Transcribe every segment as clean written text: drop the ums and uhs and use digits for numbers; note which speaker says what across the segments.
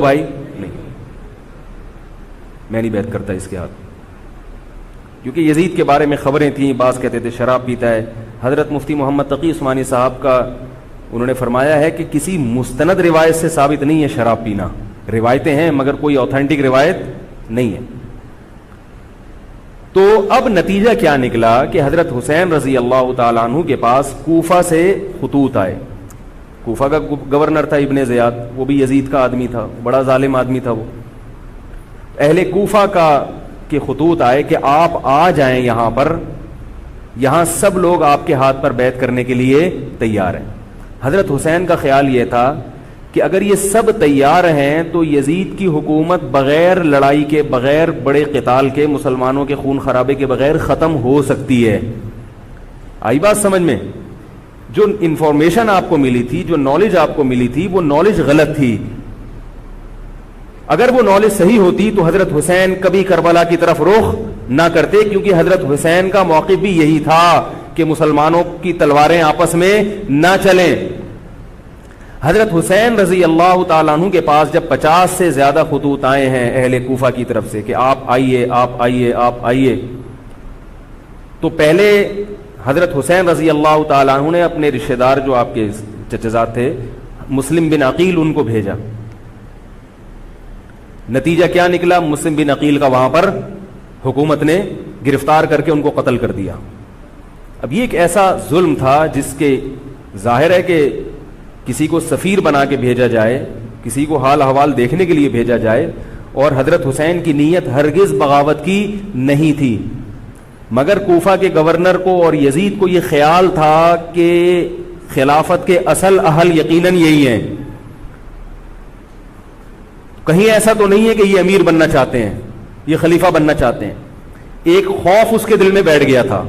Speaker 1: بھائی نہیں، میں نہیں بیعت کرتا اس کے ہاتھ، کیونکہ یزید کے بارے میں خبریں تھیں، بعض کہتے تھے شراب پیتا ہے. حضرت مفتی محمد تقی عثمانی صاحب کا انہوں نے فرمایا ہے کہ کسی مستند روایت سے ثابت نہیں ہے شراب پینا، روایتیں ہیں مگر کوئی اوتھینٹک روایت نہیں ہے. تو اب نتیجہ کیا نکلا کہ حضرت حسین رضی اللہ تعالیٰ عنہ کے پاس کوفہ سے خطوط آئے. کوفہ کا گورنر تھا ابن زیاد، وہ بھی یزید کا آدمی تھا، بڑا ظالم آدمی تھا وہ. اہل کوفہ کے خطوط آئے کہ آپ آ جائیں یہاں پر، یہاں سب لوگ آپ کے ہاتھ پر بیعت کرنے کے لیے تیار ہیں. حضرت حسین کا خیال یہ تھا کہ اگر یہ سب تیار ہیں تو یزید کی حکومت بغیر لڑائی کے، بغیر بڑے قتال کے، مسلمانوں کے خون خرابے کے بغیر ختم ہو سکتی ہے. آئی بات سمجھ میں؟ جو انفارمیشن آپ کو ملی تھی، جو نالج آپ کو ملی تھی، وہ نالج غلط تھی. اگر وہ نالج صحیح ہوتی تو حضرت حسین کبھی کربلا کی طرف رخ نہ کرتے، کیونکہ حضرت حسین کا موقف بھی یہی تھا کہ مسلمانوں کی تلواریں آپس میں نہ چلیں. حضرت حسین رضی اللہ تعالیٰ عنہ کے پاس جب 50 سے زیادہ خطوط آئے ہیں اہل کوفہ کی طرف سے کہ آپ آئیے، آپ آئیے، آپ آئیے، تو پہلے حضرت حسین رضی اللہ تعالیٰ عنہ نے اپنے رشتہ دار جو آپ کے چچزاد تھے مسلم بن عقیل، ان کو بھیجا. نتیجہ کیا نکلا؟ مسلم بن عقیل کا وہاں پر حکومت نے گرفتار کر کے ان کو قتل کر دیا. اب یہ ایک ایسا ظلم تھا جس کے ظاہر ہے کہ کسی کو سفیر بنا کے بھیجا جائے، کسی کو حال احوال دیکھنے کے لیے بھیجا جائے، اور حضرت حسین کی نیت ہرگز بغاوت کی نہیں تھی، مگر کوفہ کے گورنر کو اور یزید کو یہ خیال تھا کہ خلافت کے اصل اہل یقیناً یہی ہیں. کہیں ایسا تو نہیں ہے کہ یہ امیر بننا چاہتے ہیں، یہ خلیفہ بننا چاہتے ہیں. ایک خوف اس کے دل میں بیٹھ گیا تھا،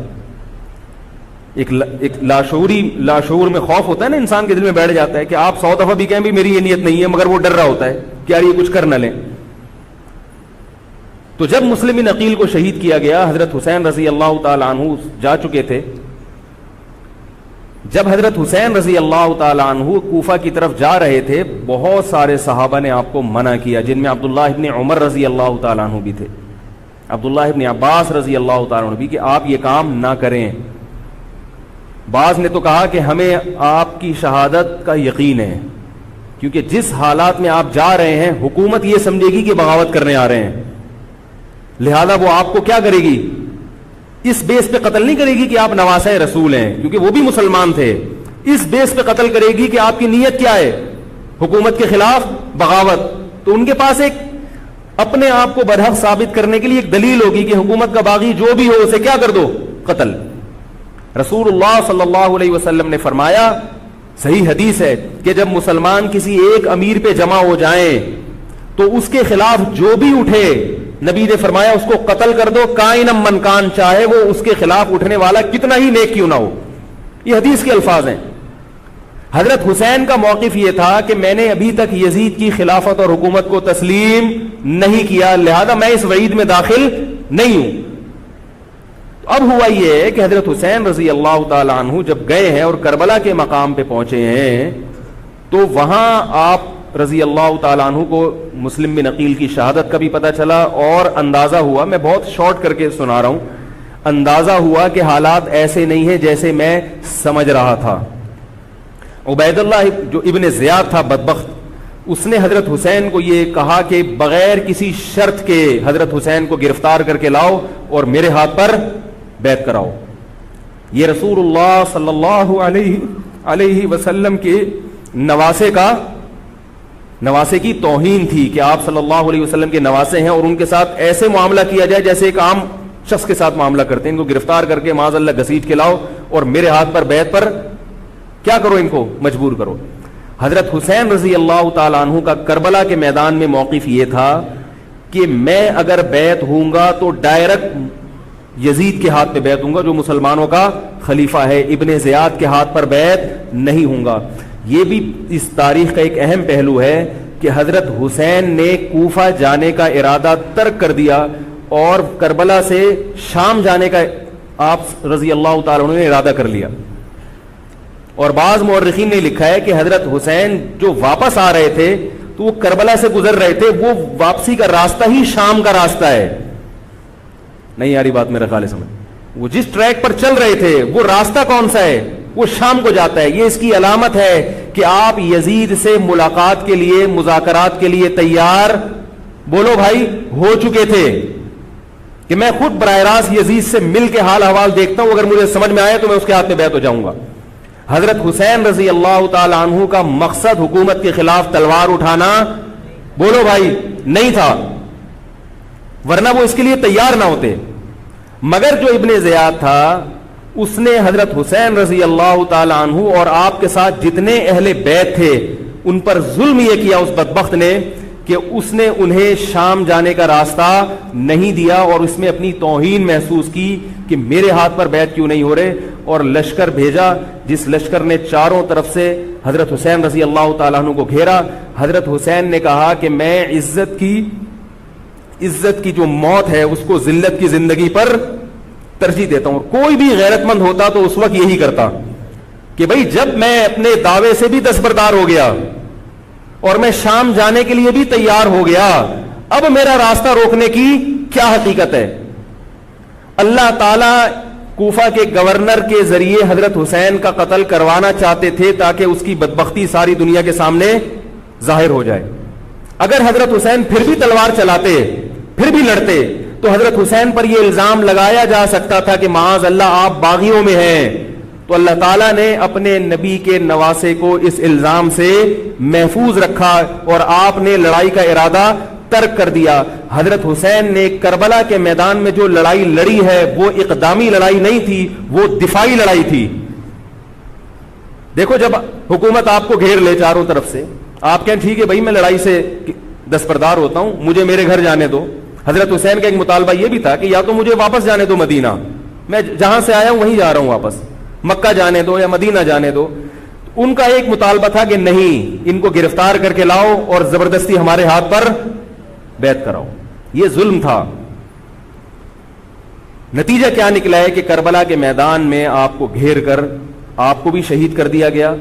Speaker 1: ایک لاشعور میں خوف ہوتا ہے نا، انسان کے دل میں بیٹھ جاتا ہے کہ آپ 100 دفعہ بھی کہیں بھی میری یہ نیت نہیں ہے، مگر وہ ڈر رہا ہوتا ہے کہ یار یہ کچھ کر نہ لیں. تو جب مسلم بن عقیل کو شہید کیا گیا، حضرت حسین رضی اللہ تعالیٰ عنہ جا چکے تھے. جب حضرت حسین رضی اللہ تعالیٰ عنہ کوفہ کی طرف جا رہے تھے، بہت سارے صحابہ نے آپ کو منع کیا، جن میں عبداللہ ابن عمر رضی اللہ تعالیٰ عنہ بھی تھے، عبداللہ ابن عباس رضی اللہ تعالیٰ عنہ بھی، کہ آپ یہ کام نہ کریں. بعض نے تو کہا کہ ہمیں آپ کی شہادت کا یقین ہے، کیونکہ جس حالات میں آپ جا رہے ہیں حکومت یہ سمجھے گی کہ بغاوت کرنے آ رہے ہیں، لہذا وہ آپ کو کیا کرے گی؟ اس بیس پہ قتل نہیں کرے گی کہ آپ نواسہ رسول ہیں، کیونکہ وہ بھی مسلمان تھے. اس بیس پہ قتل کرے گی کہ آپ کی نیت کیا ہے، حکومت کے خلاف بغاوت. تو ان کے پاس ایک اپنے آپ کو برحق ثابت کرنے کے لیے ایک دلیل ہوگی کہ حکومت کا باغی جو بھی ہو اسے کیا کر دو؟ قتل. رسول اللہ صلی اللہ علیہ وسلم نے فرمایا، صحیح حدیث ہے، کہ جب مسلمان کسی ایک امیر پہ جمع ہو جائیں تو اس کے خلاف جو بھی اٹھے، نبی نے فرمایا اس کو قتل کر دو، کائنم من کان، چاہے وہ اس کے خلاف اٹھنے والا کتنا ہی نیک کیوں نہ ہو. یہ حدیث کے الفاظ ہیں. حضرت حسین کا موقف یہ تھا کہ میں نے ابھی تک یزید کی خلافت اور حکومت کو تسلیم نہیں کیا، لہذا میں اس وعید میں داخل نہیں ہوں. اب ہوا یہ کہ حضرت حسین رضی اللہ تعالی عنہ جب گئے ہیں اور کربلا کے مقام پہ پہنچے ہیں، تو وہاں آپ رضی اللہ تعالیٰ عنہ کو مسلم بن عقیل کی شہادت کا بھی پتہ چلا، اور اندازہ ہوا، میں بہت شارٹ کر کے سنا رہا ہوں، اندازہ ہوا کہ حالات ایسے نہیں ہیں جیسے میں سمجھ رہا تھا. عبید اللہ جو ابن زیاد تھا بدبخت، اس نے حضرت حسین کو یہ کہا کہ بغیر کسی شرط کے حضرت حسین کو گرفتار کر کے لاؤ اور میرے ہاتھ پر بیعت کراؤ. یہ رسول اللہ صلی اللہ علیہ وسلم کے نواسے کی توہین تھی کہ آپ صلی اللہ علیہ وسلم کے نواسے ہیں اور ان کے ساتھ ایسے معاملہ کیا جائے جیسے ایک عام شخص کے ساتھ معاملہ کرتے ہیں. ان کو گرفتار کر کے معاذ اللہ گھسیٹ کے لاؤ اور میرے ہاتھ پر بیعت پر کیا کرو، ان کو مجبور کرو. حضرت حسین رضی اللہ تعالیٰ عنہ کا کربلا کے میدان میں موقف یہ تھا کہ میں اگر بیعت ہوں گا تو ڈائریکٹ یزید کے ہاتھ پہ بیعت ہوں گا جو مسلمانوں کا خلیفہ ہے، ابن زیاد کے ہاتھ پر بیعت نہیں ہوں گا. یہ بھی اس تاریخ کا ایک اہم پہلو ہے کہ حضرت حسین نے کوفہ جانے کا ارادہ ترک کر دیا اور کربلا سے شام جانے کا آپ رضی اللہ تعالیٰ عنہ نے ارادہ کر لیا. اور بعض مورخین نے لکھا ہے کہ حضرت حسین جو واپس آ رہے تھے تو وہ کربلا سے گزر رہے تھے, وہ واپسی کا راستہ ہی شام کا راستہ ہے. نہیں یاری بات میرا خیال ہے سمجھ, وہ جس ٹریک پر چل رہے تھے وہ راستہ کون سا ہے, وہ شام کو جاتا ہے. یہ اس کی علامت ہے کہ آپ یزید سے ملاقات کے لیے, مذاکرات کے لیے تیار, بولو بھائی, ہو چکے تھے. کہ میں خود براہ راست یزید سے مل کے حال احوال دیکھتا ہوں, اگر مجھے سمجھ میں آیا تو میں اس کے ہاتھ میں بیعت ہو جاؤں گا. حضرت حسین رضی اللہ تعالی عنہ کا مقصد حکومت کے خلاف تلوار اٹھانا, بولو بھائی, نہیں تھا, ورنہ وہ اس کے لیے تیار نہ ہوتے. مگر جو ابن زیاد تھا اس نے حضرت حسین رضی اللہ تعالی عنہ اور آپ کے ساتھ جتنے اہل بیت تھے ان پر ظلم یہ کیا اس بدبخت نے کہ اس نے انہیں شام جانے کا راستہ نہیں دیا, اور اس میں اپنی توہین محسوس کی کہ میرے ہاتھ پر بیعت کیوں نہیں ہو رہے, اور لشکر بھیجا جس لشکر نے چاروں طرف سے حضرت حسین رضی اللہ تعالیٰ عنہ کو گھیرا. حضرت حسین نے کہا کہ میں عزت کی جو موت ہے اس کو ذلت کی زندگی پر ترجیح دیتا ہوں. کوئی بھی غیرت مند ہوتا تو اس وقت یہی کرتا کہ بھئی جب میں اپنے دعوے سے بھی دستبردار ہو گیا اور میں شام جانے کے لیے بھی تیار ہو گیا, اب میرا راستہ روکنے کی کیا حقیقت ہے. اللہ تعالی کوفہ کے گورنر کے ذریعے حضرت حسین کا قتل کروانا چاہتے تھے تاکہ اس کی بدبختی ساری دنیا کے سامنے ظاہر ہو جائے. اگر حضرت حسین پھر بھی تلوار چلاتے, پھر بھی لڑتے, تو حضرت حسین پر یہ الزام لگایا جا سکتا تھا کہ معاذ اللہ آپ باغیوں میں ہیں. تو اللہ تعالیٰ نے اپنے نبی کے نواسے کو اس الزام سے محفوظ رکھا اور آپ نے لڑائی کا ارادہ ترک کر دیا. حضرت حسین نے کربلا کے میدان میں جو لڑائی لڑی ہے وہ اقدامی لڑائی نہیں تھی, وہ دفاعی لڑائی تھی. دیکھو جب حکومت آپ کو گھیر لے چاروں طرف سے, آپ کہیں ٹھیک ہے بھائی میں لڑائی سے دستبردار ہوتا ہوں, مجھے میرے گھر جانے دو. حضرت حسین کا ایک مطالبہ یہ بھی تھا کہ یا تو مجھے واپس جانے دو مدینہ, میں جہاں سے آیا ہوں وہیں جا رہا ہوں واپس, مکہ جانے دو یا مدینہ جانے دو. ان کا ایک مطالبہ تھا کہ نہیں, ان کو گرفتار کر کے لاؤ اور زبردستی ہمارے ہاتھ پر بیعت کراؤ. یہ ظلم تھا. نتیجہ کیا نکلا ہے کہ کربلا کے میدان میں آپ کو گھیر کر آپ کو بھی شہید کر دیا گیا,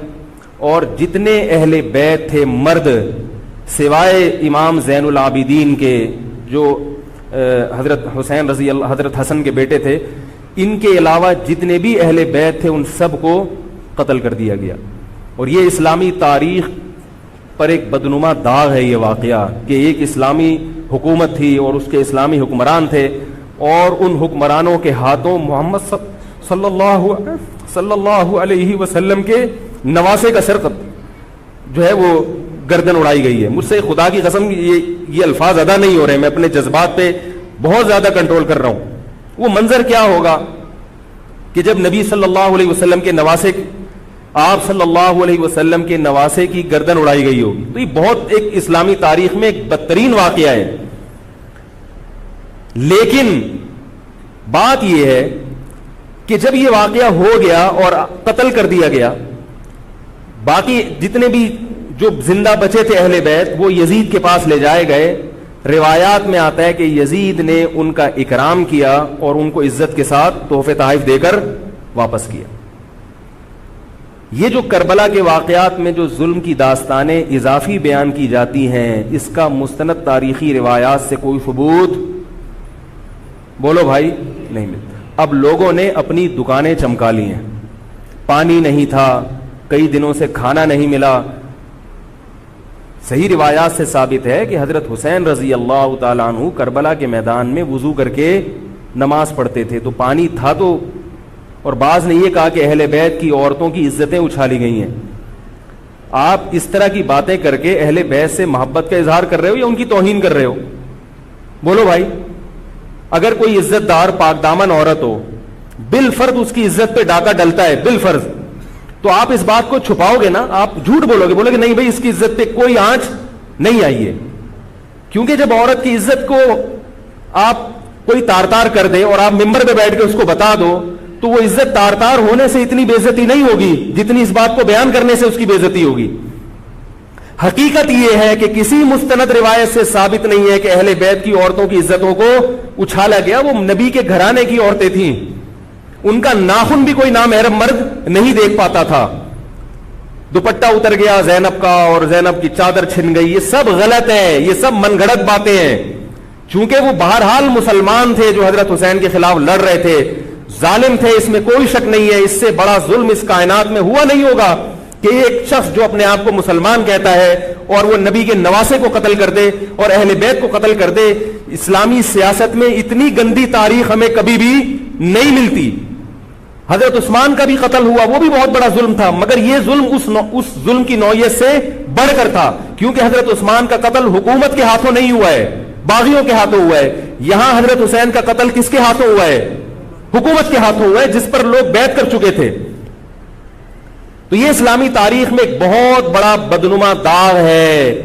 Speaker 1: اور جتنے اہل بیت تھے مرد سوائے امام زین العابدین کے جو حضرت حسین رضی اللہ, حضرت حسن کے بیٹے تھے, ان کے علاوہ جتنے بھی اہل بیت تھے ان سب کو قتل کر دیا گیا. اور یہ اسلامی تاریخ پر ایک بدنما داغ ہے یہ واقعہ کہ ایک اسلامی حکومت تھی اور اس کے اسلامی حکمران تھے, اور ان حکمرانوں کے ہاتھوں محمد صلی اللہ علیہ وسلم کے نواسے کا سر جو ہے وہ گردن اڑائی گئی ہے. مجھ سے خدا کی قسم یہ الفاظ ادا نہیں ہو رہے, میں اپنے جذبات پہ بہت زیادہ کنٹرول کر رہا ہوں. وہ منظر کیا ہوگا کہ جب نبی صلی اللہ علیہ وسلم کے نواسے, آپ صلی اللہ علیہ وسلم کے نواسے کی گردن اڑائی گئی ہوگی. تو یہ بہت ایک اسلامی تاریخ میں ایک بدترین واقعہ ہے. لیکن بات یہ ہے کہ جب یہ واقعہ ہو گیا اور قتل کر دیا گیا, باقی جتنے بھی جو زندہ بچے تھے اہل بیت وہ یزید کے پاس لے جائے گئے. روایات میں آتا ہے کہ یزید نے ان کا اکرام کیا اور ان کو عزت کے ساتھ تحفے تحائف دے کر واپس کیا. یہ جو کربلا کے واقعات میں جو ظلم کی داستانیں اضافی بیان کی جاتی ہیں, اس کا مستند تاریخی روایات سے کوئی ثبوت بولو بھائی نہیں ملتا. اب لوگوں نے اپنی دکانیں چمکا لی ہیں, پانی نہیں تھا, کئی دنوں سے کھانا نہیں ملا. صحیح روایات سے ثابت ہے کہ حضرت حسین رضی اللہ تعالیٰ عنہ کربلا کے میدان میں وضو کر کے نماز پڑھتے تھے, تو پانی تھا تو. اور بعض نے یہ کہا کہ اہل بیت کی عورتوں کی عزتیں اچھالی گئی ہیں. آپ اس طرح کی باتیں کر کے اہل بیت سے محبت کا اظہار کر رہے ہو یا ان کی توہین کر رہے ہو؟ بولو بھائی. اگر کوئی عزت دار پاک دامن عورت ہو, بالفرض اس کی عزت پہ ڈاکہ ڈلتا ہے بالفرض, تو آپ اس بات کو چھپاؤ گے نا, آپ جھوٹ بولو گے, بولو گے نہیں بھائی اس کی عزت پہ کوئی آنچ نہیں آئی ہے. کیونکہ جب عورت کی عزت کو آپ کوئی تار تار کر دے اور آپ ممبر پہ بیٹھ کے اس کو بتا دو, تو وہ عزت تار تار ہونے سے اتنی بے عزتی نہیں ہوگی جتنی اس بات کو بیان کرنے سے اس کی بے عزتی ہوگی. حقیقت یہ ہے کہ کسی مستند روایت سے ثابت نہیں ہے کہ اہل بیت کی عورتوں کی عزتوں کو اچھالا گیا. وہ نبی کے گھرانے کی عورتیں تھیں, ان کا ناخن بھی کوئی نامحرم مرد نہیں دیکھ پاتا تھا. دوپٹہ اتر گیا زینب کا اور زینب کی چادر چھن گئی، یہ سب غلط ہے، یہ سب من گھڑت باتیں ہیں. چونکہ وہ بہرحال مسلمان تھے جو حضرت حسین کے خلاف لڑ رہے تھے، ظالم تھے، اس میں کوئی شک نہیں ہے. اس سے بڑا ظلم اس کائنات میں ہوا نہیں ہوگا کہ ایک شخص جو اپنے آپ کو مسلمان کہتا ہے اور وہ نبی کے نواسے کو قتل کر دے اور اہل بیت کو قتل کر دے. اسلامی سیاست میں اتنی گندی تاریخ ہمیں کبھی بھی نہیں ملتی. حضرت عثمان کا بھی قتل ہوا، وہ بھی بہت بڑا ظلم تھا، مگر یہ ظلم اس ظلم کی نوعیت سے بڑھ کر تھا، کیونکہ حضرت عثمان کا قتل حکومت کے ہاتھوں نہیں ہوا ہے، باغیوں کے ہاتھوں ہوا ہے. یہاں حضرت حسین کا قتل کس کے ہاتھوں ہوا ہے؟ حکومت کے ہاتھوں ہوا ہے، جس پر لوگ بیعت کر چکے تھے. تو یہ اسلامی تاریخ میں ایک بہت بڑا بدنما داغ ہے،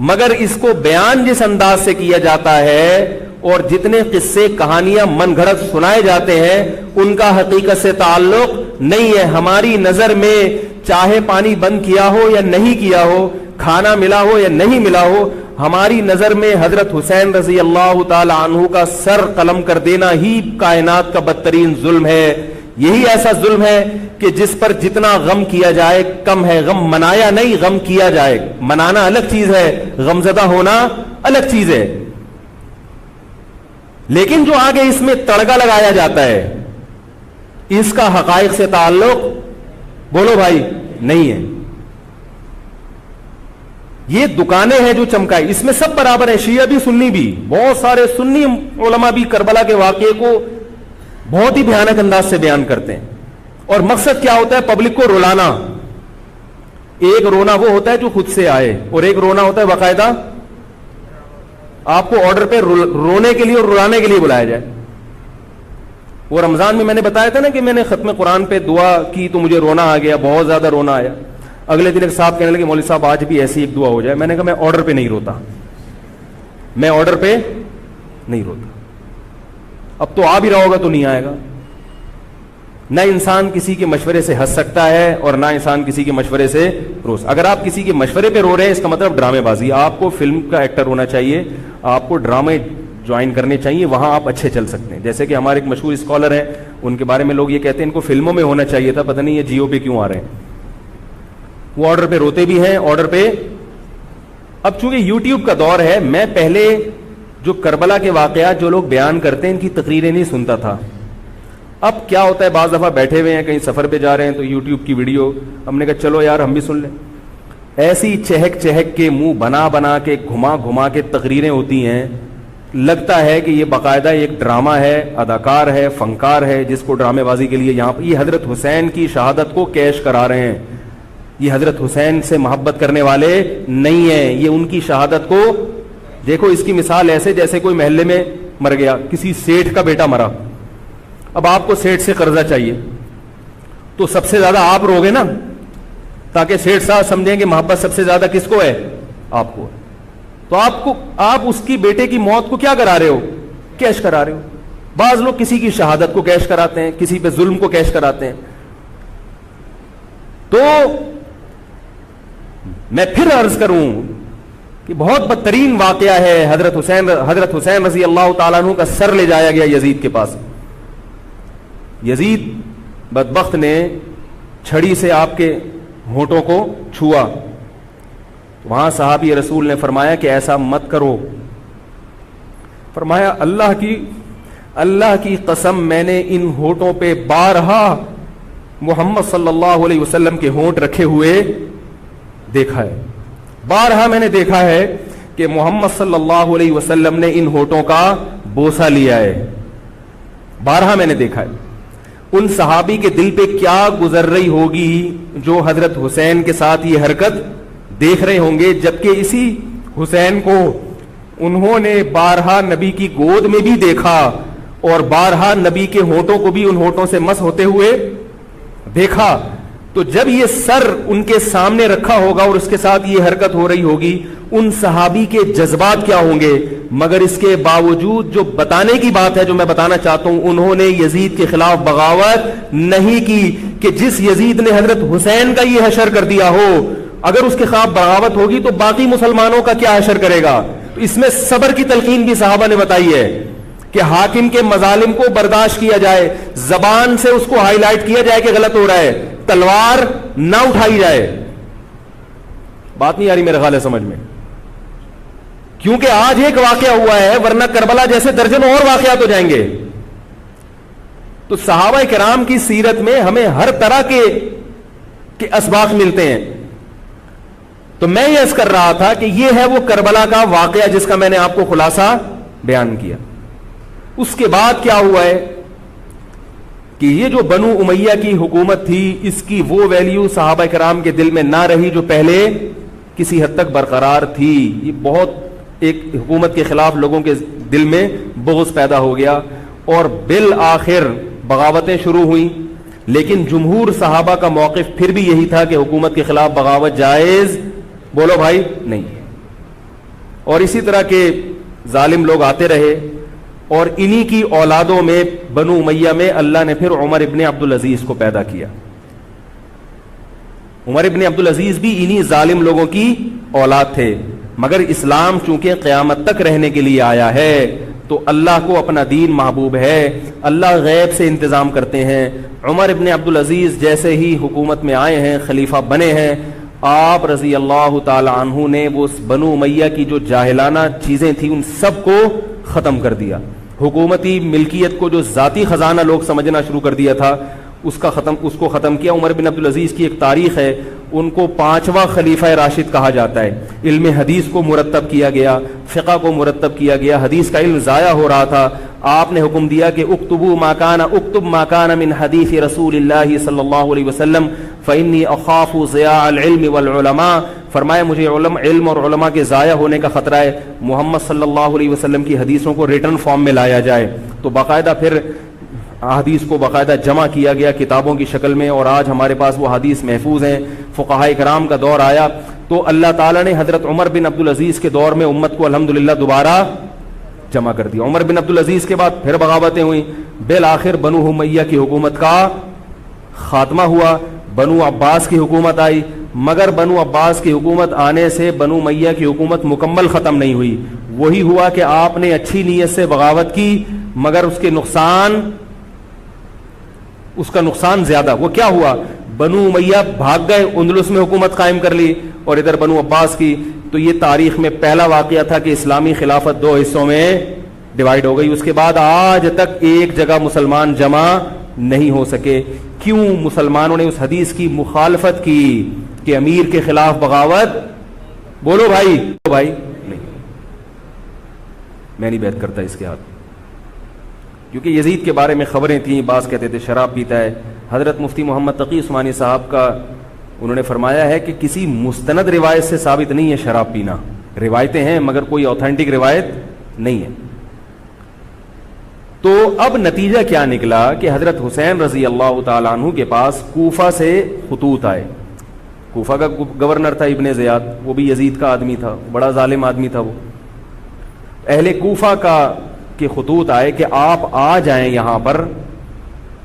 Speaker 1: مگر اس کو بیان جس انداز سے کیا جاتا ہے اور جتنے قصے کہانیاں من گھڑت سنائے جاتے ہیں ان کا حقیقت سے تعلق نہیں ہے. ہماری نظر میں چاہے پانی بند کیا ہو یا نہیں کیا ہو، کھانا ملا ہو یا نہیں ملا ہو، ہماری نظر میں حضرت حسین رضی اللہ تعالی عنہ کا سر قلم کر دینا ہی کائنات کا بدترین ظلم ہے. یہی ایسا ظلم ہے کہ جس پر جتنا غم کیا جائے کم ہے. غم منایا نہیں، غم کیا جائے. منانا الگ چیز ہے، غمزدہ ہونا الگ چیز ہے. لیکن جو آگے اس میں تڑکا لگایا جاتا ہے اس کا حقائق سے تعلق بولو بھائی نہیں ہے. یہ دکانیں ہیں جو چمکائی، اس میں سب برابر ہیں، شیعہ بھی سنی بھی. بہت سارے سنی علماء بھی کربلا کے واقعے کو بہت ہی بھیانک انداز سے بیان کرتے ہیں، اور مقصد کیا ہوتا ہے؟ پبلک کو رلانا. ایک رونا وہ ہوتا ہے جو خود سے آئے، اور ایک رونا ہوتا ہے باقاعدہ آپ کو آرڈر پہ رونے کے لیے اور رلانے کے لیے بلایا جائے. وہ رمضان میں نے بتایا تھا نا کہ میں نے ختم قرآن پہ دعا کی تو مجھے رونا آ گیا، بہت زیادہ رونا آیا. اگلے دن ایک صاحب کہنے لگے مولوی صاحب آج بھی ایسی ایک دعا ہو جائے. میں نے کہا میں آرڈر پہ نہیں روتا، میں آرڈر پہ نہیں روتا. اب تو آ بھی رہا ہوگا تو نہیں آئے گا. نہ انسان کسی کے مشورے سے ہنس سکتا ہے اور نہ انسان کسی کے مشورے سے روز. اگر آپ کسی کے مشورے پہ رو رہے ہیں اس کا مطلب ڈرامے بازی. آپ کو فلم کا ایکٹر ہونا چاہیے، آپ کو ڈرامے جوائن کرنے چاہیے، وہاں آپ اچھے چل سکتے ہیں. جیسے کہ ہمارے ایک مشہور اسکالر ہیں، ان کے بارے میں لوگ یہ کہتے ہیں ان کو فلموں میں ہونا چاہیے تھا، پتہ نہیں یہ جیو پہ کیوں آ رہے ہیں. وہ آرڈر پہ روتے بھی ہیں، آرڈر پہ. اب چونکہ یوٹیوب کا دور ہے، میں پہلے جو کربلا کے واقعات جو لوگ بیان کرتے ہیں ان کی تقریریں نہیں سنتا تھا. اب کیا ہوتا ہے بعض دفعہ بیٹھے ہوئے ہیں کہیں سفر پہ جا رہے ہیں تو یوٹیوب کی ویڈیو ہم نے کہا چلو یار ہم بھی سن لیں. ایسی چہک چہک کے منہ بنا بنا کے گھما گھما کے تقریریں ہوتی ہیں، لگتا ہے کہ یہ باقاعدہ ایک ڈرامہ ہے، اداکار ہے، فنکار ہے جس کو ڈرامے بازی کے لیے یہاں پر یہ حضرت حسین کی شہادت کو کیش کرا رہے ہیں. یہ حضرت حسین سے محبت کرنے والے نہیں ہیں، یہ ان کی شہادت کو دیکھو. اس کی مثال ایسے جیسے کوئی محلے میں مر گیا، کسی سیٹھ کا بیٹا مرا، اب آپ کو سیٹھ سے قرضہ چاہیے تو سب سے زیادہ آپ روگے نا، تاکہ سیٹھ صاحب سمجھیں کہ محبت سب سے زیادہ کس کو ہے؟ آپ کو. تو آپ اس کی بیٹے کی موت کو کیا کرا رہے ہو؟ کیش کرا رہے ہو. بعض لوگ کسی کی شہادت کو کیش کراتے ہیں، کسی پہ ظلم کو کیش کراتے ہیں. تو میں پھر عرض کروں کہ بہت بدترین واقعہ ہے. حضرت حسین رضی اللہ تعالیٰ عنہ کا سر لے جایا گیا یزید کے پاس. یزید بدبخت نے چھڑی سے آپ کے ہونٹوں کو چھوا. وہاں صحابی رسول نے فرمایا کہ ایسا مت کرو. فرمایا اللہ کی قسم میں نے ان ہونٹوں پہ بارہا محمد صلی اللہ علیہ وسلم کے ہونٹ رکھے ہوئے دیکھا ہے. بارہا میں نے دیکھا ہے کہ محمد صلی اللہ علیہ وسلم نے ان ہونٹوں کا بوسہ لیا ہے. بارہا میں نے دیکھا ہے. ان صحابی کے دل پہ کیا گزر رہی ہوگی جو حضرت حسین کے ساتھ یہ حرکت دیکھ رہے ہوں گے، جبکہ اسی حسین کو انہوں نے بارہا نبی کی گود میں بھی دیکھا اور بارہا نبی کے ہونٹوں کو بھی ان ہونٹوں سے مس ہوتے ہوئے دیکھا. تو جب یہ سر ان کے سامنے رکھا ہوگا اور اس کے ساتھ یہ حرکت ہو رہی ہوگی، ان صحابی کے جذبات کیا ہوں گے. مگر اس کے باوجود جو بتانے کی بات ہے جو میں بتانا چاہتا ہوں، انہوں نے یزید کے خلاف بغاوت نہیں کی کہ جس یزید نے حضرت حسین کا یہ حشر کر دیا ہو، اگر اس کے خلاف بغاوت ہوگی تو باقی مسلمانوں کا کیا حشر کرے گا. تو اس میں صبر کی تلقین بھی صحابہ نے بتائی ہے کہ حاکم کے مظالم کو برداشت کیا جائے، زبان سے اس کو ہائی لائٹ کیا جائے کہ غلط ہو رہا ہے، تلوار نہ اٹھائی جائے. بات نہیں آ رہی میرے خیال ہے سمجھ میں؟ کیونکہ آج ایک واقعہ ہوا ہے, ورنہ کربلا جیسے درجنوں اور واقعات ہو جائیں گے. تو صحابہ کرام کی سیرت میں ہمیں ہر طرح کے اسباق ملتے ہیں. تو میں یہ عرض کر رہا تھا کہ یہ ہے وہ کربلا کا واقعہ جس کا میں نے آپ کو خلاصہ بیان کیا. اس کے بعد کیا ہوا ہے کہ یہ جو بنو امیہ کی حکومت تھی, اس کی وہ ویلیو صحابہ کرام کے دل میں نہ رہی جو پہلے کسی حد تک برقرار تھی. یہ بہت ایک حکومت کے خلاف لوگوں کے دل میں بغض پیدا ہو گیا اور بالآخر بغاوتیں شروع ہوئیں. لیکن جمہور صحابہ کا موقف پھر بھی یہی تھا کہ حکومت کے خلاف بغاوت جائز, بولو بھائی, نہیں. اور اسی طرح کے ظالم لوگ آتے رہے اور انہی کی اولادوں میں بنو امیہ میں اللہ نے پھر عمر ابن عبدالعزیز کو پیدا کیا. عمر ابن عبدالعزیز بھی انہی ظالم لوگوں کی اولاد تھے, مگر اسلام چونکہ قیامت تک رہنے کے لیے آیا ہے تو اللہ کو اپنا دین محبوب ہے, اللہ غیب سے انتظام کرتے ہیں. عمر ابن عبدالعزیز جیسے ہی حکومت میں آئے ہیں, خلیفہ بنے ہیں, آپ رضی اللہ تعالی عنہ نے وہ بنو امیہ کی جو جاہلانہ چیزیں تھیں ان سب کو ختم کر دیا. حکومتی ملکیت کو جو ذاتی خزانہ لوگ سمجھنا شروع کر دیا تھا اس کو ختم کیا. عمر بن عبدالعزیز کی ایک تاریخ ہے, ان کو 5واں خلیفہ راشد کہا جاتا ہے. علم حدیث کو مرتب کیا گیا, فقہ کو مرتب کیا گیا, حدیث کا علم ضائع ہو رہا تھا. آپ نے حکم دیا کہ اکتب ما کان من حدیث رسول اللہ صلی اللہ علیہ وسلم فإنی اخاف ضیاع العلم والعلماء. فرمایا مجھے علم اور علماء کے ضائع ہونے کا خطرہ ہے, محمد صلی اللہ علیہ وسلم کی حدیثوں کو ریٹن فارم میں لایا جائے. تو باقاعدہ پھر حدیث کو باقاعدہ جمع کیا گیا کتابوں کی شکل میں, اور آج ہمارے پاس وہ حدیث محفوظ ہیں. فقہاء کرام کا دور آیا تو اللہ تعالیٰ نے حضرت عمر بن عبدالعزیز کے دور میں امت کو الحمدللہ دوبارہ جمع کر دیا. عمر بن عبدالعزیز کے بعد پھر بغاوتیں ہوئیں, بالآخر بنو امیہ کی حکومت کا خاتمہ ہوا, بنو عباس کی حکومت آئی. مگر بنو عباس کی حکومت آنے سے بنو امیہ کی حکومت مکمل ختم نہیں ہوئی. وہی ہوا کہ آپ نے اچھی نیت سے بغاوت کی مگر اس کا نقصان زیادہ. وہ کیا ہوا, بنو امیہ بھاگ گئے, اندلس میں حکومت قائم کر لی, اور ادھر بنو عباس کی. تو یہ تاریخ میں پہلا واقعہ تھا کہ اسلامی خلافت 2 حصوں میں ڈیوائیڈ ہو گئی. اس کے بعد آج تک ایک جگہ مسلمان جمع نہیں ہو سکے. کیوں؟ مسلمانوں نے اس حدیث کی مخالفت کی کہ امیر کے خلاف بغاوت, بولو بھائی نہیں, میں نہیں بیعت کرتا اس کے ہاتھ. کیونکہ یزید کے بارے میں خبریں تھیں, بعض کہتے تھے شراب پیتا ہے. حضرت مفتی محمد تقی عثمانی صاحب کا انہوں نے فرمایا ہے کہ کسی مستند روایت سے ثابت نہیں ہے شراب پینا. روایتیں ہیں مگر کوئی اوتھینٹک روایت نہیں ہے. تو اب نتیجہ کیا نکلا کہ حضرت حسین رضی اللہ تعالیٰ عنہ کے پاس کوفہ سے خطوط آئے. کوفہ کا گورنر تھا ابن زیاد, وہ بھی یزید کا آدمی تھا, بڑا ظالم آدمی تھا وہ. اہل کوفہ کے خطوط آئے کہ آپ آ جائیں یہاں پر,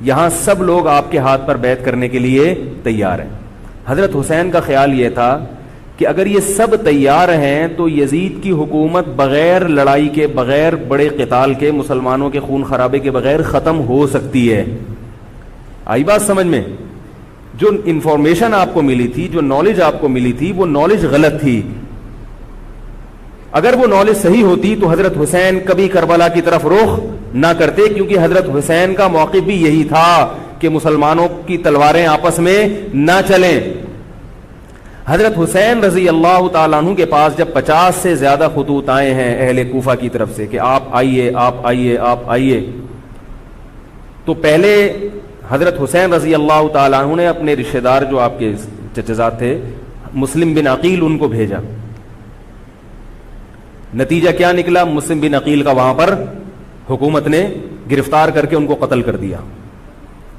Speaker 1: یہاں سب لوگ آپ کے ہاتھ پر بیعت کرنے کے لیے تیار ہیں. حضرت حسین کا خیال یہ تھا کہ اگر یہ سب تیار ہیں تو یزید کی حکومت بغیر لڑائی کے, بغیر بڑے قتال کے, مسلمانوں کے خون خرابے کے بغیر ختم ہو سکتی ہے. آئی بات سمجھ میں؟ جو انفارمیشن آپ کو ملی تھی, جو نالج آپ کو ملی تھی, وہ نالج غلط تھی. اگر وہ نالج صحیح ہوتی تو حضرت حسین کبھی کربلا کی طرف رخ نہ کرتے, کیونکہ حضرت حسین کا موقف بھی یہی تھا کہ مسلمانوں کی تلواریں آپس میں نہ چلیں. حضرت حسین رضی اللہ تعالیٰ عنہ کے پاس جب 50 سے زیادہ خطوط آئے ہیں اہل کوفہ کی طرف سے کہ آپ آئیے, آپ آئیے, آپ آئیے, تو پہلے حضرت حسین رضی اللہ تعالیٰ عنہ نے اپنے رشتہ دار جو آپ کے چچزاد تھے مسلم بن عقیل, ان کو بھیجا. نتیجہ کیا نکلا؟ مسلم بن عقیل کا وہاں پر حکومت نے گرفتار کر کے ان کو قتل کر دیا.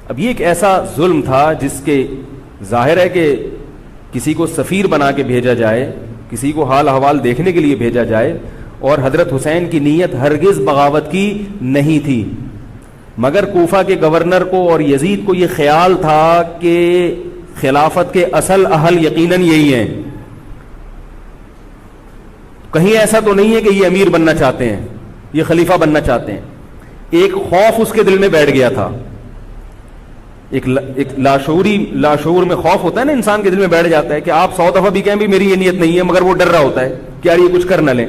Speaker 1: اب یہ ایک ایسا ظلم تھا جس کے ظاہر ہے کہ کسی کو سفیر بنا کے بھیجا جائے, کسی کو حال احوال دیکھنے کے لیے بھیجا جائے, اور حضرت حسین کی نیت ہرگز بغاوت کی نہیں تھی. مگر کوفہ کے گورنر کو اور یزید کو یہ خیال تھا کہ خلافت کے اصل اہل یقیناً یہی ہیں, کہیں ایسا تو نہیں ہے کہ یہ امیر بننا چاہتے ہیں, یہ خلیفہ بننا چاہتے ہیں. ایک خوف اس کے دل میں بیٹھ گیا تھا. ایک لاشعور میں خوف ہوتا ہے نا، انسان کے دل میں بیٹھ جاتا ہے کہ آپ 100 دفعہ بھی کہیں بھی میری یہ نیت نہیں ہے، مگر وہ ڈر رہا ہوتا ہے کہ یار یہ کچھ کر نہ لیں.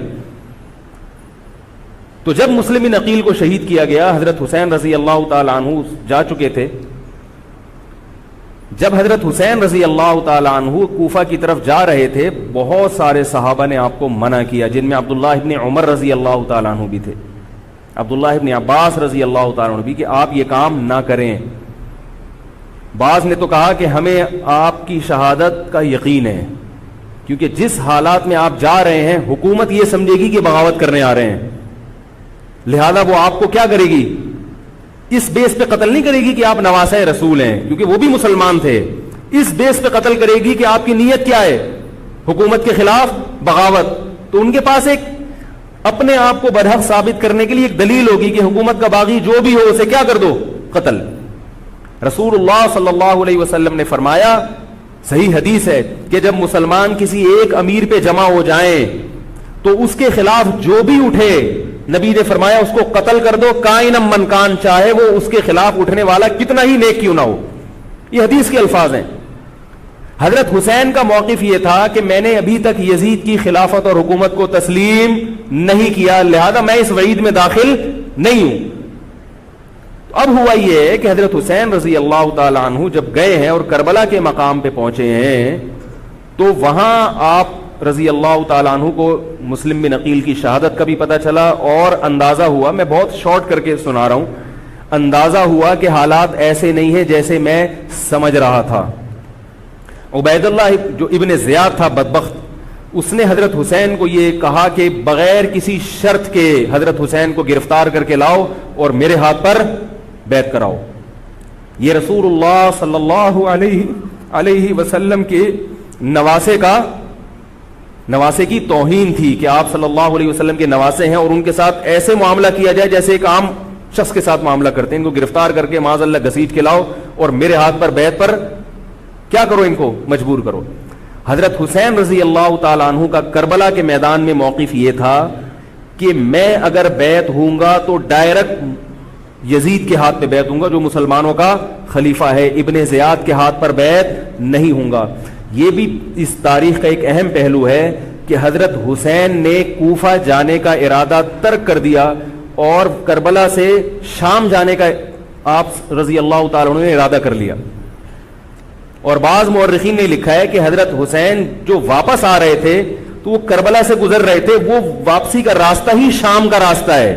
Speaker 1: تو جب مسلم بن عقیل کو شہید کیا گیا، حضرت حسین رضی اللہ تعالی عنہ جا چکے تھے. جب حضرت حسین رضی اللہ تعالی عنہ کوفہ کی طرف جا رہے تھے، بہت سارے صحابہ نے آپ کو منع کیا، جن میں عبداللہ ابن عمر رضی اللہ تعالی عنہ بھی تھے، عبداللہ ابن عباس رضی اللہ تعالی عنہ بھی، کہ آپ یہ کام نہ کریں. بعض نے تو کہا کہ ہمیں آپ کی شہادت کا یقین ہے، کیونکہ جس حالات میں آپ جا رہے ہیں حکومت یہ سمجھے گی کہ بغاوت کرنے آ رہے ہیں، لہذا وہ آپ کو کیا کرے گی، اس بیس پہ قتل نہیں کرے گی کہ آپ نواسہ رسول ہیں، کیونکہ وہ بھی مسلمان تھے. اس بیس پہ قتل کرے گی کہ آپ کی نیت کیا ہے، حکومت کے خلاف بغاوت. تو ان کے پاس ایک اپنے آپ کو برحق ثابت کرنے کے لیے ایک دلیل ہوگی کہ حکومت کا باغی جو بھی ہو اسے کیا کر دو، قتل. رسول اللہ صلی اللہ علیہ وسلم نے فرمایا، صحیح حدیث ہے، کہ جب مسلمان کسی ایک امیر پہ جمع ہو جائیں تو اس کے خلاف جو بھی اٹھے، نبی نے فرمایا اس کو قتل کر دو، کائنم من کان، چاہے وہ اس کے خلاف اٹھنے والا کتنا ہی نیک کیوں نہ ہو. یہ حدیث کے الفاظ ہیں. حضرت حسین کا موقف یہ تھا کہ میں نے ابھی تک یزید کی خلافت اور حکومت کو تسلیم نہیں کیا، لہذا میں اس وعید میں داخل نہیں ہوں. اب ہوا یہ ہے کہ حضرت حسین رضی اللہ تعالی عنہ جب گئے ہیں اور کربلا کے مقام پہ پہنچے ہیں، تو وہاں آپ رضی اللہ تعالی عنہ کو مسلم بن عقیل کی شہادت کا بھی پتہ چلا، اور اندازہ ہوا، میں بہت شارٹ کر کے سنا رہا ہوں، اندازہ ہوا کہ حالات ایسے نہیں ہیں جیسے میں سمجھ رہا تھا. عبید اللہ جو ابن زیاد تھا بدبخت، اس نے حضرت حسین کو یہ کہا کہ بغیر کسی شرط کے حضرت حسین کو گرفتار کر کے لاؤ اور میرے ہاتھ پر بیعت کراؤ. یہ رسول اللہ صلی اللہ علیہ وسلم کے نواسے کی توہین تھی کہ آپ صلی اللہ علیہ وسلم کے نواسے ہیں اور ان کے ساتھ ایسے معاملہ کیا جائے جیسے ایک عام شخص کے ساتھ معاملہ کرتے ہیں. ان کو گرفتار کر کے معاذ اللہ گھسیٹ کے لاؤ اور میرے ہاتھ پر بیعت پر کیا کرو، ان کو مجبور کرو. حضرت حسین رضی اللہ تعالی عنہ کا کربلا کے میدان میں موقف یہ تھا کہ میں اگر بیعت ہوں گا تو ڈائریکٹ یزید کے ہاتھ پہ بیعت ہوں گا جو مسلمانوں کا خلیفہ ہے، ابن زیاد کے ہاتھ پر بیعت نہیں ہوں گا. یہ بھی اس تاریخ کا ایک اہم پہلو ہے کہ حضرت حسین نے کوفہ جانے کا ارادہ ترک کر دیا اور کربلا سے شام جانے کا آپ رضی اللہ تعالیٰ عنہ نے ارادہ کر لیا. اور بعض مورخین نے لکھا ہے کہ حضرت حسین جو واپس آ رہے تھے تو وہ کربلا سے گزر رہے تھے، وہ واپسی کا راستہ ہی شام کا راستہ ہے.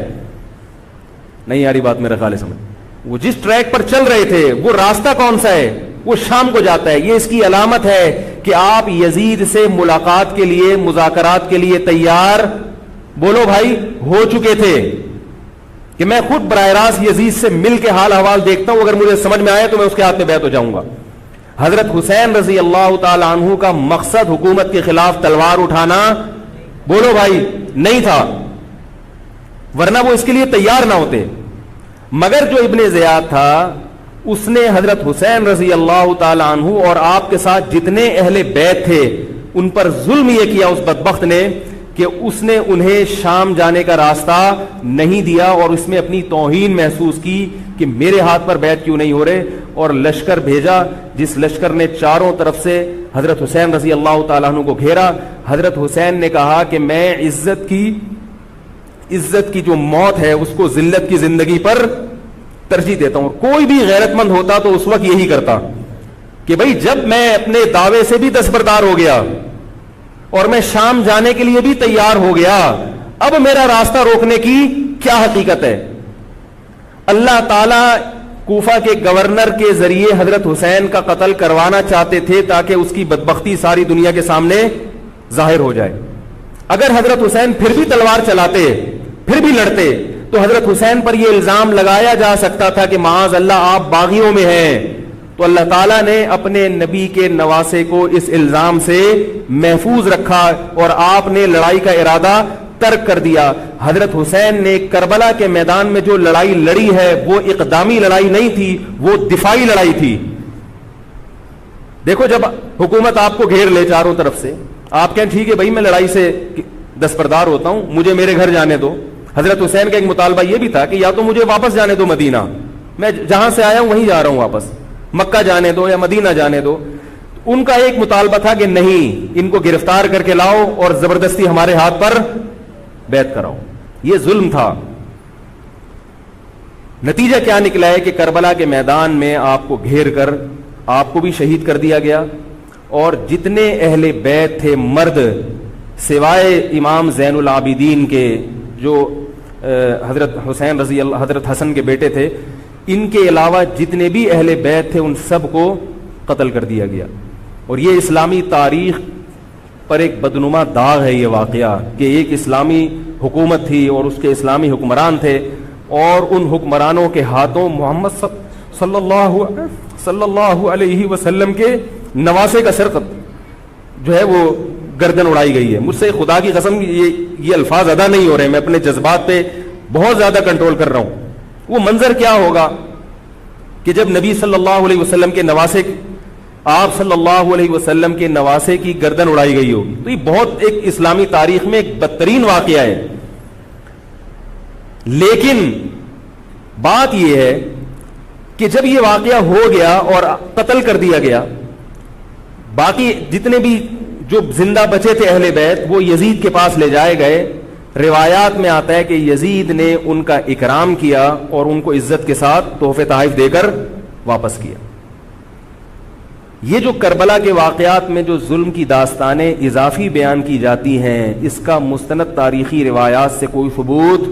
Speaker 1: نہیں یاری بات میرا خیال ہے سمجھ، وہ جس ٹریک پر چل رہے تھے وہ راستہ کون سا ہے، وہ شام کو جاتا ہے. یہ اس کی علامت ہے کہ آپ یزید سے ملاقات کے لیے، مذاکرات کے لیے تیار، بولو بھائی، ہو چکے تھے کہ میں خود براہ راست یزید سے مل کے حال احوال دیکھتا ہوں، اگر مجھے سمجھ میں آیا تو میں اس کے ہاتھ میں بیعت ہو جاؤں گا. حضرت حسین رضی اللہ تعالی عنہ کا مقصد حکومت کے خلاف تلوار اٹھانا، بولو بھائی، نہیں تھا، ورنہ وہ اس کے لیے تیار نہ ہوتے. مگر جو ابن زیاد تھا اس نے حضرت حسین رضی اللہ تعالی عنہ اور آپ کے ساتھ جتنے اہل بیت تھے ان پر ظلم یہ کیا اس بدبخت نے کہ اس نے انہیں شام جانے کا راستہ نہیں دیا، اور اس میں اپنی توہین محسوس کی کہ میرے ہاتھ پر بیعت کیوں نہیں ہو رہے، اور لشکر بھیجا جس لشکر نے چاروں طرف سے حضرت حسین رضی اللہ تعالیٰ عنہ کو گھیرا. حضرت حسین نے کہا کہ میں عزت کی جو موت ہے اس کو ذلت کی زندگی پر ترجیح دیتا ہوں. کوئی بھی غیرت مند ہوتا تو اس وقت یہی کرتا کہ بھئی جب میں اپنے دعوے سے بھی دستبردار ہو گیا اور میں شام جانے کے لیے بھی تیار ہو گیا، اب میرا راستہ روکنے کی کیا حقیقت ہے. اللہ تعالی کوفہ کے گورنر کے ذریعے حضرت حسین کا قتل کروانا چاہتے تھے تاکہ اس کی بدبختی ساری دنیا کے سامنے ظاہر ہو جائے. اگر حضرت حسین پھر بھی تلوار چلاتے، پھر بھی لڑتے، تو حضرت حسین پر یہ الزام لگایا جا سکتا تھا کہ معاذ اللہ آپ باغیوں میں ہیں. تو اللہ تعالیٰ نے اپنے نبی کے نواسے کو اس الزام سے محفوظ رکھا اور آپ نے لڑائی کا ارادہ ترک کر دیا. حضرت حسین نے کربلا کے میدان میں جو لڑائی لڑی ہے وہ اقدامی لڑائی نہیں تھی، وہ دفاعی لڑائی تھی. دیکھو جب حکومت آپ کو گھیر لے چاروں طرف سے، آپ کہیں ٹھیک ہے بھائی میں لڑائی سے دستبردار ہوتا ہوں، مجھے میرے گھر جانے دو. حضرت حسین کا ایک مطالبہ یہ بھی تھا کہ یا تو مجھے واپس جانے دو مدینہ، میں جہاں سے آیا ہوں وہیں جا رہا ہوں واپس، مکہ جانے دو یا مدینہ جانے دو. ان کا ایک مطالبہ تھا کہ نہیں, ان کو گرفتار کر کے لاؤ اور زبردستی ہمارے ہاتھ پر بیعت کراؤ. یہ ظلم تھا. نتیجہ کیا نکلا ہے کہ کربلا کے میدان میں آپ کو گھیر کر آپ کو بھی شہید کر دیا گیا, اور جتنے اہل بیت تھے مرد سوائے امام زین العابدین کے جو حضرت حسین رضی اللہ, حضرت حسن کے بیٹے تھے, ان کے علاوہ جتنے بھی اہل بیت تھے ان سب کو قتل کر دیا گیا. اور یہ اسلامی تاریخ پر ایک بدنما داغ ہے یہ واقعہ کہ ایک اسلامی حکومت تھی اور اس کے اسلامی حکمران تھے, اور ان حکمرانوں کے ہاتھوں محمد صلی اللہ علیہ وسلم کے نواسے کا سر جو ہے وہ گردن اڑائی گئی ہے. مجھ سے خدا کی قسم یہ الفاظ ادا نہیں ہو رہے, میں اپنے جذبات پہ بہت زیادہ کنٹرول کر رہا ہوں. وہ منظر کیا ہوگا کہ جب نبی صلی اللہ علیہ وسلم کے نواسے, آپ صلی اللہ علیہ وسلم کے نواسے کی گردن اڑائی گئی ہوگی. تو یہ بہت ایک اسلامی تاریخ میں ایک بدترین واقعہ ہے. لیکن بات یہ ہے کہ جب یہ واقعہ ہو گیا اور قتل کر دیا گیا, باقی جتنے بھی جو زندہ بچے تھے اہل بیت وہ یزید کے پاس لے جائے گئے. روایات میں آتا ہے کہ یزید نے ان کا اکرام کیا اور ان کو عزت کے ساتھ تحفے تحائف دے کر واپس کیا. یہ جو کربلا کے واقعات میں جو ظلم کی داستانیں اضافی بیان کی جاتی ہیں, اس کا مستند تاریخی روایات سے کوئی ثبوت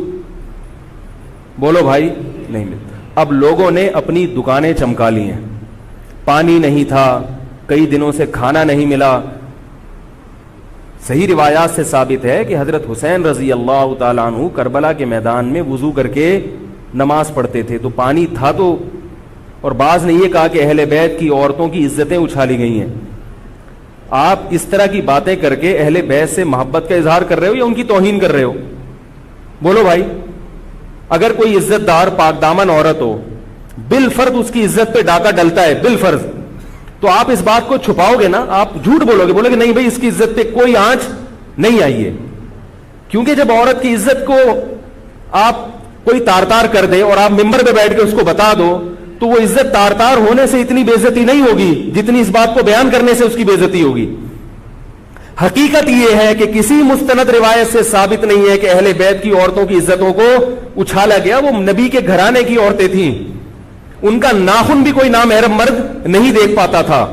Speaker 1: بولو بھائی نہیں ملتا. اب لوگوں نے اپنی دکانیں چمکا لی ہیں, پانی نہیں تھا, کئی دنوں سے کھانا نہیں ملا. صحیح روایات سے ثابت ہے کہ حضرت حسین رضی اللہ تعالیٰ عنہ کربلا کے میدان میں وضو کر کے نماز پڑھتے تھے, تو پانی تھا تو. اور بعض نے یہ کہا کہ اہل بیت کی عورتوں کی عزتیں اچھالی گئی ہیں. آپ اس طرح کی باتیں کر کے اہل بیت سے محبت کا اظہار کر رہے ہو یا ان کی توہین کر رہے ہو؟ بولو بھائی. اگر کوئی عزت دار پاک دامن عورت ہو, بالفرض اس کی عزت پہ ڈاکہ ڈلتا ہے بالفرض, تو آپ اس بات کو چھپاؤ گے نا, آپ جھوٹ بولو گے, بولو گے نہیں بھائی اس کی عزت پہ کوئی آنچ نہیں آئی ہے. کیونکہ جب عورت کی عزت کو آپ کوئی تار تار کر دے اور آپ ممبر پہ بیٹھ کے اس کو بتا دو, تو وہ عزت تار تار ہونے سے اتنی بے عزتی نہیں ہوگی جتنی اس بات کو بیان کرنے سے اس کی بے عزتی ہوگی. حقیقت یہ ہے کہ کسی مستند روایت سے ثابت نہیں ہے کہ اہل بیت کی عورتوں کی عزتوں کو اچھالا گیا. وہ نبی کے گھرانے کی عورتیں تھیں, ان کا ناخن بھی کوئی نامحرم مرد نہیں دیکھ پاتا تھا.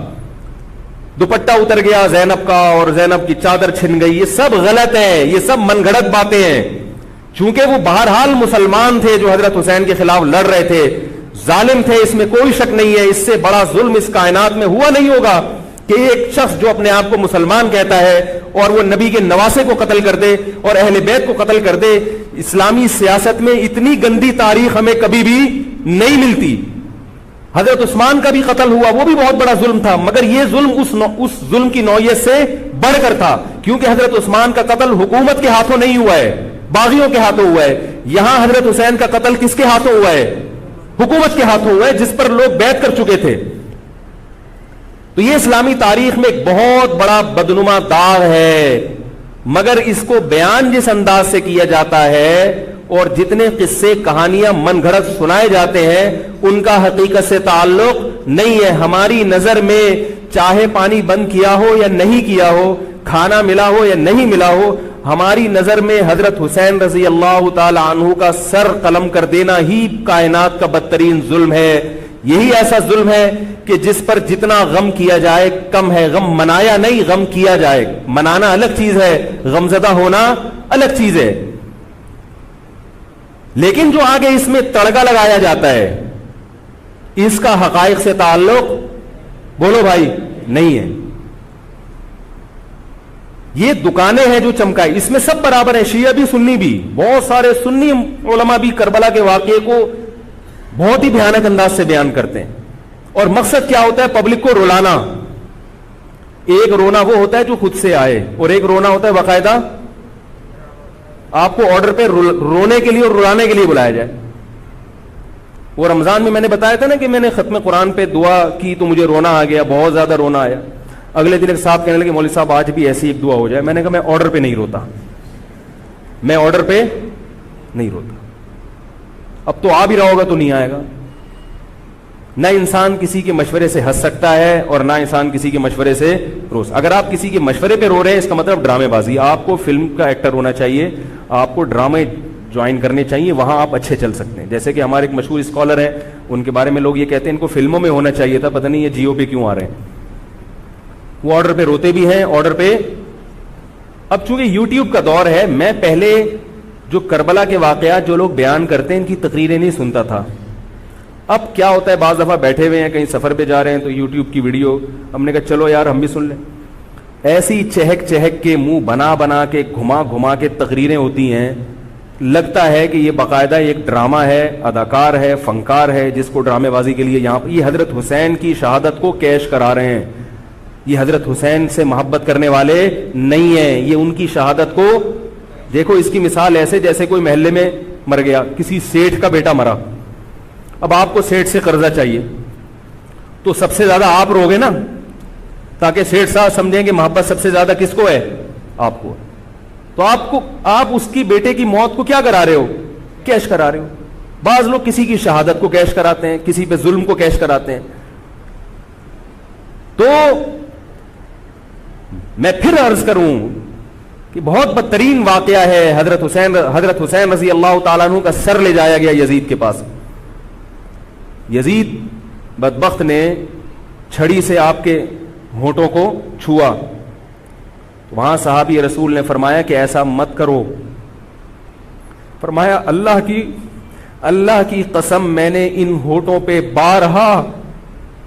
Speaker 1: دوپٹہ اتر گیا زینب کا اور زینب کی چادر چھن گئی, یہ سب غلط ہے, یہ سب من گھڑت باتیں ہیں. چونکہ وہ بہرحال مسلمان تھے جو حضرت حسین کے خلاف لڑ رہے تھے, ظالم تھے, اس میں کوئی شک نہیں ہے. اس سے بڑا ظلم اس کائنات میں ہوا نہیں ہوگا کہ ایک شخص جو اپنے آپ کو مسلمان کہتا ہے اور وہ نبی کے نواسے کو قتل کر دے اور اہل بیت کو قتل کر دے. اسلامی سیاست میں اتنی گندی تاریخ ہمیں کبھی بھی نہیں ملتی. حضرت عثمان کا بھی قتل ہوا, وہ بھی بہت بڑا ظلم تھا, مگر یہ ظلم اس ظلم کی نوعیت سے بڑھ کر تھا, کیونکہ حضرت عثمان کا قتل حکومت کے ہاتھوں نہیں ہوا ہے, باغیوں کے ہاتھوں ہوا ہے. یہاں حضرت حسین کا قتل کس کے ہاتھوں ہوا ہے؟ حکومت کے ہاتھوں ہوا ہے, جس پر لوگ بیعت کر چکے تھے. تو یہ اسلامی تاریخ میں ایک بہت بڑا بدنما داغ ہے, مگر اس کو بیان جس انداز سے کیا جاتا ہے اور جتنے قصے کہانیاں من گھڑت سنائے جاتے ہیں ان کا حقیقت سے تعلق نہیں ہے. ہماری نظر میں چاہے پانی بند کیا ہو یا نہیں کیا ہو, کھانا ملا ہو یا نہیں ملا ہو, ہماری نظر میں حضرت حسین رضی اللہ تعالی عنہ کا سر قلم کر دینا ہی کائنات کا بدترین ظلم ہے. یہی ایسا ظلم ہے کہ جس پر جتنا غم کیا جائے کم ہے. غم منایا نہیں, غم کیا جائے. منانا الگ چیز ہے, غمزدہ ہونا الگ چیز ہے. لیکن جو آگے اس میں تڑکا لگایا جاتا ہے اس کا حقائق سے تعلق بولو بھائی نہیں ہے. یہ دکانیں ہیں جو چمکائی, اس میں سب برابر ہیں, شیعہ بھی سنی بھی. بہت سارے سنی علماء بھی کربلا کے واقعے کو بہت ہی بھیانک انداز سے بیان کرتے ہیں, اور مقصد کیا ہوتا ہے؟ پبلک کو رلانا. ایک رونا وہ ہوتا ہے جو خود سے آئے, اور ایک رونا ہوتا ہے باقاعدہ آپ کو آرڈر پہ رونے کے لیے اور رلانے کے لیے بلایا جائے. وہ رمضان میں نے بتایا تھا نا کہ میں نے ختم قرآن پہ دعا کی تو مجھے رونا آ گیا, بہت زیادہ رونا آیا. اگلے دن ایک صاحب کہنے لگے مولوی صاحب آج بھی ایسی ایک دعا ہو جائے. میں نے کہا میں آرڈر پہ نہیں روتا, میں آرڈر پہ نہیں روتا. اب تو آ بھی رہا ہوگا تو نہیں آئے گا. نہ انسان کسی کے مشورے سے ہنس سکتا ہے اور نہ انسان کسی کے مشورے سے اگر آپ کسی کے مشورے پہ رو رہے ہیں اس کا مطلب ڈرامے بازی. آپ کو فلم کا ایکٹر ہونا چاہیے, آپ کو ڈرامے جوائن کرنے چاہیے, وہاں آپ اچھے چل سکتے ہیں. جیسے کہ ہمارے ایک مشہور اسکالر ہیں, ان کے بارے میں لوگ یہ کہتے ہیں ان کو فلموں میں ہونا چاہیے تھا, پتہ نہیں یہ جیو پہ کیوں آ رہے ہیں. وہ آرڈر پہ روتے بھی ہیں, آرڈر پہ. اب چونکہ یوٹیوب کا دور ہے, میں پہلے جو کربلا کے واقعات جو لوگ بیان کرتے ہیں ان کی تقریریں نہیں سنتا تھا. اب کیا ہوتا ہے, بعض دفعہ بیٹھے ہوئے ہیں کہیں سفر پہ جا رہے ہیں تو یوٹیوب کی ویڈیو ہم نے کہا چلو یار ہم بھی سن لیں. ایسی چہک چہک کے منہ بنا بنا کے گھما گھما کے تقریریں ہوتی ہیں, لگتا ہے کہ یہ باقاعدہ ایک ڈرامہ ہے, اداکار ہے, فنکار ہے جس کو ڈرامے بازی کے لیے یہاں پر. یہ حضرت حسین کی شہادت کو کیش کرا رہے ہیں. یہ حضرت حسین سے محبت کرنے والے نہیں ہیں, یہ ان کی شہادت کو. دیکھو اس کی مثال ایسے جیسے کوئی محلے میں مر گیا, کسی سیٹھ کا بیٹا مرا, اب آپ کو سیٹھ سے قرضہ چاہیے تو سب سے زیادہ آپ روگے نا, تاکہ سیٹھ صاحب سمجھیں کہ محبت سب سے زیادہ کس کو ہے, آپ کو. تو آپ اس کی بیٹے کی موت کو کیا کرا رہے ہو, کیش کرا رہے ہو. بعض لوگ کسی کی شہادت کو کیش کراتے ہیں, کسی پہ ظلم کو کیش کراتے ہیں. تو میں پھر عرض کروں کہ بہت بدترین واقعہ ہے حضرت حسین رضی اللہ تعالیٰ عنہ کا سر لے جایا گیا یزید کے پاس. یزید بدبخت نے چھڑی سے آپ کے ہونٹوں کو چھوا. وہاں صحابی رسول نے فرمایا کہ ایسا مت کرو. فرمایا اللہ کی قسم میں نے ان ہونٹوں پہ بارہا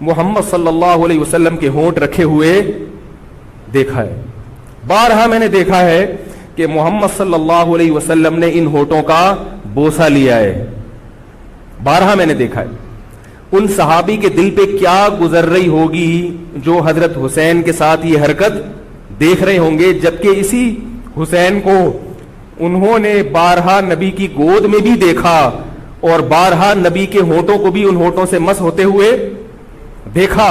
Speaker 1: محمد صلی اللہ علیہ وسلم کے ہونٹ رکھے ہوئے دیکھا ہے. بارہا میں نے دیکھا ہے کہ محمد صلی اللہ علیہ وسلم نے ان ہونٹوں کا بوسہ لیا ہے. بارہا میں نے دیکھا ہے. ان صحابی کے دل پہ کیا گزر رہی ہوگی جو حضرت حسین کے ساتھ یہ حرکت دیکھ رہے ہوں گے, جبکہ اسی حسین کو انہوں نے بارہا نبی کی گود میں بھی دیکھا اور بارہا نبی کے ہونٹوں کو بھی ان ہونٹوں سے مس ہوتے ہوئے دیکھا.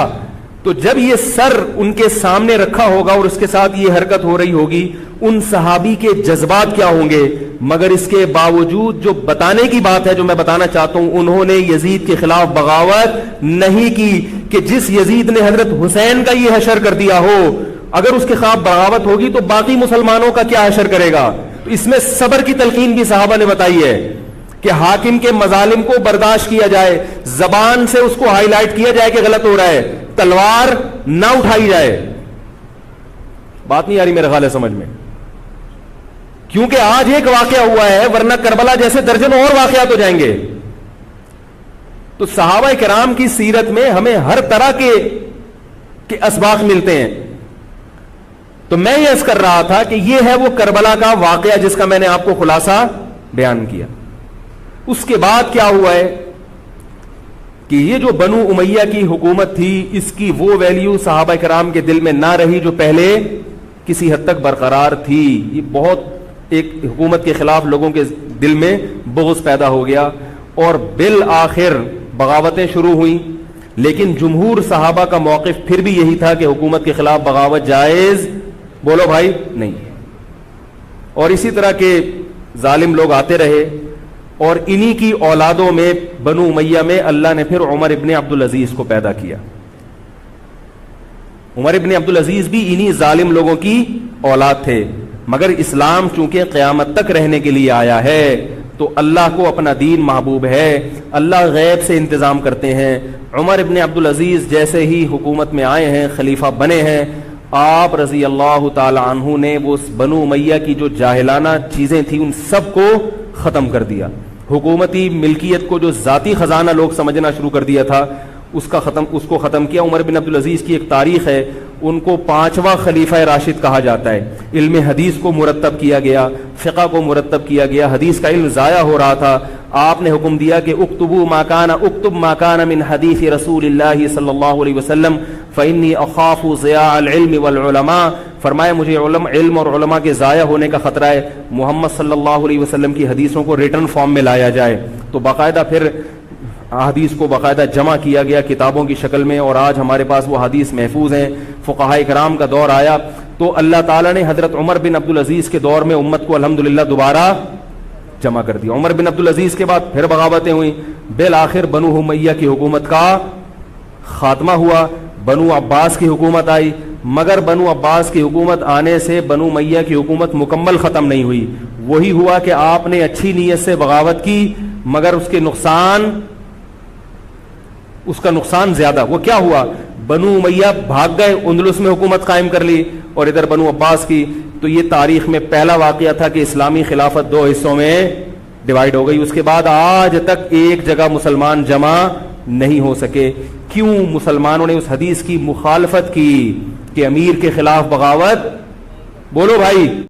Speaker 1: تو جب یہ سر ان کے سامنے رکھا ہوگا اور اس کے ساتھ یہ حرکت ہو رہی ہوگی, ان صحابی کے جذبات کیا ہوں گے. مگر اس کے باوجود جو بتانے کی بات ہے, جو میں بتانا چاہتا ہوں, انہوں نے یزید کے خلاف بغاوت نہیں کی کہ جس یزید نے حضرت حسین کا یہ حشر کر دیا ہو, اگر اس کے خلاف بغاوت ہوگی تو باقی مسلمانوں کا کیا حشر کرے گا. تو اس میں صبر کی تلقین بھی صحابہ نے بتائی ہے کہ حاکم کے مظالم کو برداشت کیا جائے, زبان سے اس کو ہائی لائٹ کیا جائے کہ غلط ہو رہا ہے, تلوار نہ اٹھائی جائے. بات نہیں آ رہی میرے خیال ہے سمجھ میں, کیونکہ آج ایک واقعہ ہوا ہے ورنہ کربلا جیسے درجنوں اور واقعات ہو جائیں گے. تو صحابہ کرام کی سیرت میں ہمیں ہر طرح کے اسباق ملتے ہیں. تو میں یہ عرض کر رہا تھا کہ یہ ہے وہ کربلا کا واقعہ جس کا میں نے آپ کو خلاصہ بیان کیا. اس کے بعد کیا ہوا ہے کہ یہ جو بنو امیہ کی حکومت تھی, اس کی وہ ویلیو صحابہ کرام کے دل میں نہ رہی جو پہلے کسی حد تک برقرار تھی. یہ بہت ایک حکومت کے خلاف لوگوں کے دل میں بغض پیدا ہو گیا اور بالآخر بغاوتیں شروع ہوئیں. لیکن جمہور صحابہ کا موقف پھر بھی یہی تھا کہ حکومت کے خلاف بغاوت جائز, بولو بھائی, نہیں. اور اسی طرح کے ظالم لوگ آتے رہے اور انہی کی اولادوں میں بنو امیہ میں اللہ نے پھر عمر ابن عبدالعزیز کو پیدا کیا. عمر ابن عبدالعزیز بھی انہی ظالم لوگوں کی اولاد تھے, مگر اسلام چونکہ قیامت تک رہنے کے لیے آیا ہے تو اللہ کو اپنا دین محبوب ہے, اللہ غیب سے انتظام کرتے ہیں. عمر ابن عبدالعزیز جیسے ہی حکومت میں آئے ہیں, خلیفہ بنے ہیں, آپ رضی اللہ تعالی عنہ نے وہ بنو امیہ کی جو جاہلانہ چیزیں تھیں ان سب کو ختم کر دیا. حکومتی ملکیت کو جو ذاتی خزانہ لوگ سمجھنا شروع کر دیا تھا اس کو ختم کیا. عمر بن عبدالعزیز کی ایک تاریخ ہے, ان کو 5واں خلیفہ راشد کہا جاتا ہے. علم حدیث کو مرتب کیا گیا, فقہ کو مرتب کیا گیا, حدیث کا علم ضائع ہو رہا تھا. آپ نے حکم دیا کہ اکتب ما کان من حدیث رسول اللہ صلی اللہ علیہ وسلم فإنی اخاف ضیاع العلم والعلماء. فرمایا مجھے علم اور علماء کے ضائع ہونے کا خطرہ ہے, محمد صلی اللہ علیہ وسلم کی حدیثوں کو ریٹن فارم میں لایا جائے. تو باقاعدہ پھر حدیث کو باقاعدہ جمع کیا گیا کتابوں کی شکل میں, اور آج ہمارے پاس وہ حدیث محفوظ ہیں. فقہاء کرام کا دور آیا تو اللہ تعالیٰ نے حضرت عمر بن عبدالعزیز کے دور میں امت کو الحمدللہ دوبارہ جمع کر دیا. عمر بن عبدالعزیز کے بعد پھر بغاوتیں ہوئیں, بالآخر بنو امیہ کی حکومت کا خاتمہ ہوا, بنو عباس کی حکومت آئی, مگر بنو عباس کی حکومت آنے سے بنو امیہ کی حکومت مکمل ختم نہیں ہوئی. وہی ہوا کہ آپ نے اچھی نیت سے بغاوت کی مگر اس کا نقصان زیادہ. وہ کیا ہوا, بنو امیہ بھاگ گئے, اندلس میں حکومت قائم کر لی, اور ادھر بنو عباس کی. تو یہ تاریخ میں پہلا واقعہ تھا کہ اسلامی خلافت دو حصوں میں ڈیوائیڈ ہو گئی. اس کے بعد آج تک ایک جگہ مسلمان جمع نہیں ہو سکے. کیوں؟ مسلمانوں نے اس حدیث کی مخالفت کی کہ امیر کے خلاف بغاوت, بولو بھائی,